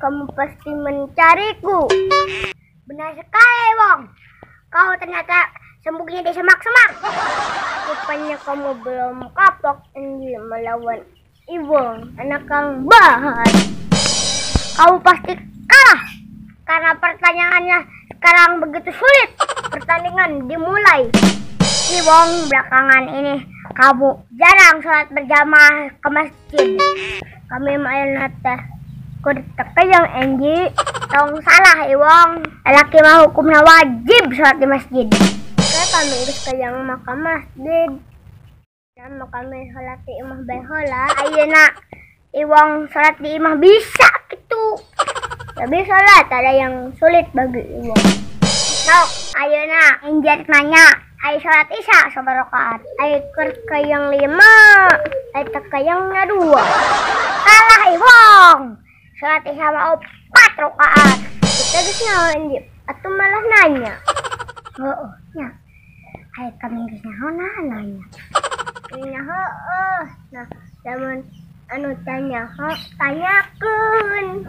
kamu pasti mencariku. Benar sekali, Wong. Kau ternyata sembunyi di semak-semak. Rupanya kamu belum kapok Angie melawan Iwong, anak Kang Bahar. Kamu pasti kalah karena pertanyaannya sekarang begitu sulit. Pertandingan dimulai. Iwong, belakangan ini kamu jarang sholat berjamaah ke masjid. Kami main nata yang Angie. Tong salah Iwong. Laki mah hukumnya wajib sholat di masjid. Saya kami urus ke yang makam masjid. Dan kami sholat di imah behola. Ayeuna Iwong sholat di imah bisa gitu. Tapi sholat ada yang sulit bagi Iwong. Sok ayeuna Angie nanya. Ayo sholat isya sabarakaat. Ayo ke yang 5. Ayo ke yang 2. Salah Iwong. Sholat isya mau 4 rakaat. Kita geus nyaho Angie. Atuh malah nanya. Heuh nya. Ayo kami geus nyaho nanya. Nya heueuh. Nah, lamun anu tanya tanyakeun.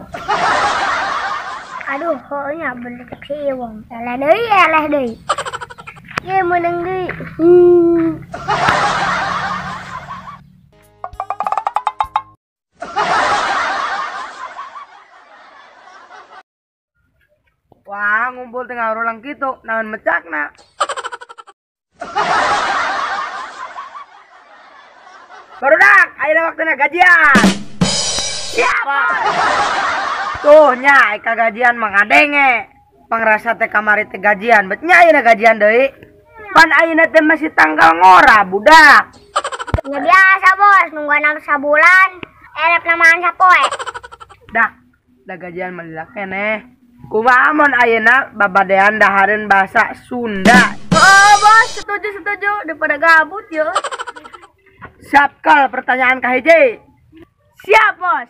Aduh, heuh nya bener si Iwong. Eleh deui. Ye menang deui. Wah, ngumpul tengah ulang gitu, naon mecakna. Barudak, ayeuna waktunya gajian. Siapa? Tuh nya, eka gajian mangadenge. Pangrasa teh kamari teh gajian, bet nya ayeuna gajian deui. Pan ayeuna teh masih tanggal ngora, budak. Ya biasa, Bos, nungguan sabulan. Erep namaan sapoe. Dah gajian melila keneh. Kumaha mun ayeuna babadean dahareun bahasa Sunda. Oh, Bos, setuju. Daripada gabut yo. Sapkal pertanyaan kahiji. Siap, Bos.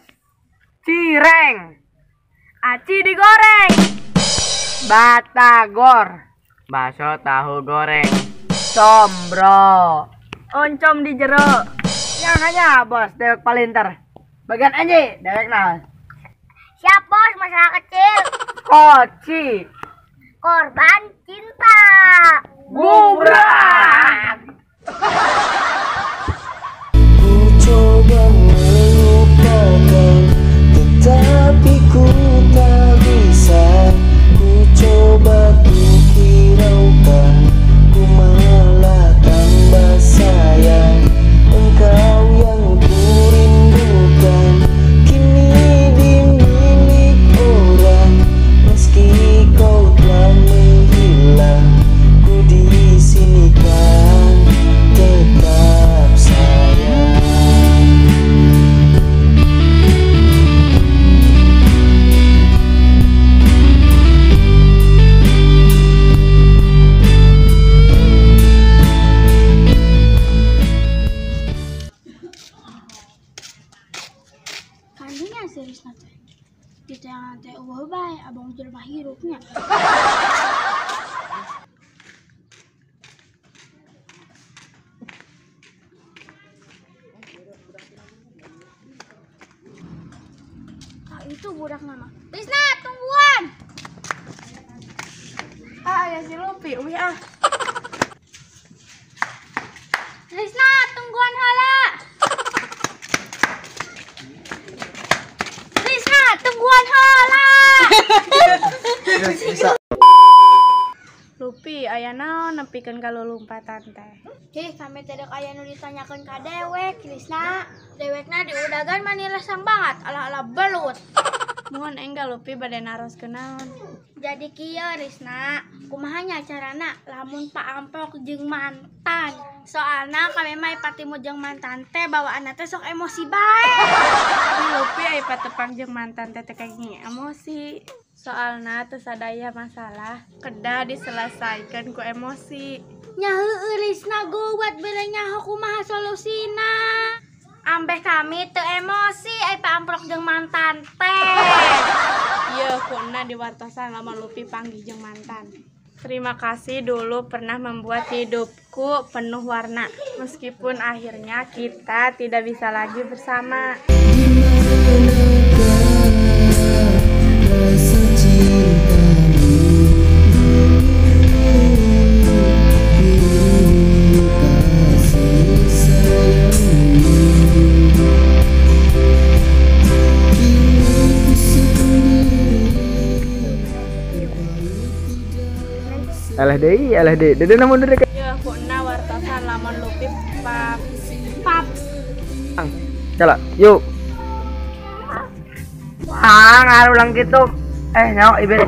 Cireng. Aci digoreng. Batagor. Bakso tahu goreng. Combro. Oncom di jero. Yang hanya Bos, dewek palinter. Bagian Anji, dewek naon? Siap, Bos, masalah kecil. Koci. Korban cinta. Gubrak. Ku coba melupakan, tetapi ku tak bisa. Ku coba ku hiraukan, ku malah tambah sayang. Engkau yang ku rindukan, kini dimilik orang. Meski kau telah menghilang, ku di sini kan tetap sayang. Kandinya serius nanti. Kita yang nanti baik, abang jelma hirupnya. Itu budak nama. Tisna, tungguan. Ya si Lupi, Tisna, tungguan hala. Tisna, tungguan hala. Lupi, aya naon nepikeun ka lulumpatan teh? Kami tidak aya nu ditanyakan ka dewek, Krisna. Dewekna diudagan manila sang banget, ala-ala belut. Mohon enggal Lupi bade naroskeun naon? Jadi kieu Risna, kumahanya carana lamun paampok jeung mantan. Soalna kami mah patimu jeung mantan teh bawaanna teh sok emosi bae. Lupi aya patepang jeung mantan teh kayak gini emosi. Soalna teu sadaya masalah kedah diselesaikan ku emosi. Nya heueuh Risna gowat bere nyaho kumaha solusina. Ambeh kami teu emosi aya paamprok jeung mantan teh. Ieu kuna diwartosan lamun Lupi panggih jeung mantan. Terima kasih dulu pernah membuat hidupku penuh warna. Meskipun akhirnya kita tidak bisa lagi bersama. alah deh. Dede namun dede. Ya, pokoknya wartasan lamun lupi pap. Cala, yuk. Ngarulang gitu. Nyawa ibet.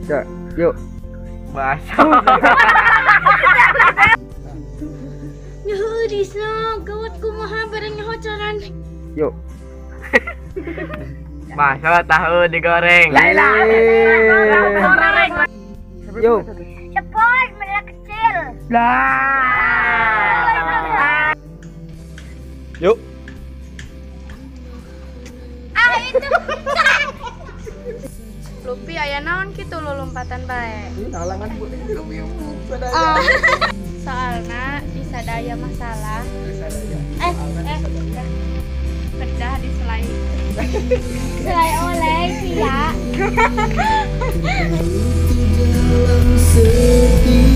Ya, yuk. Baso. Yuh, Disno, gawat kumaha bareng nyaho caran. Yuk. Baso tahu digoreng. Yuk. Cepet, mereka kecil. Lah. Yuk. Itu. Lupi aya naon kitu lo lompatan bae. Halangan Bu. Soalna disadaya masalah. Pedah diselai. Selai oleh sih ya. Dalam setiap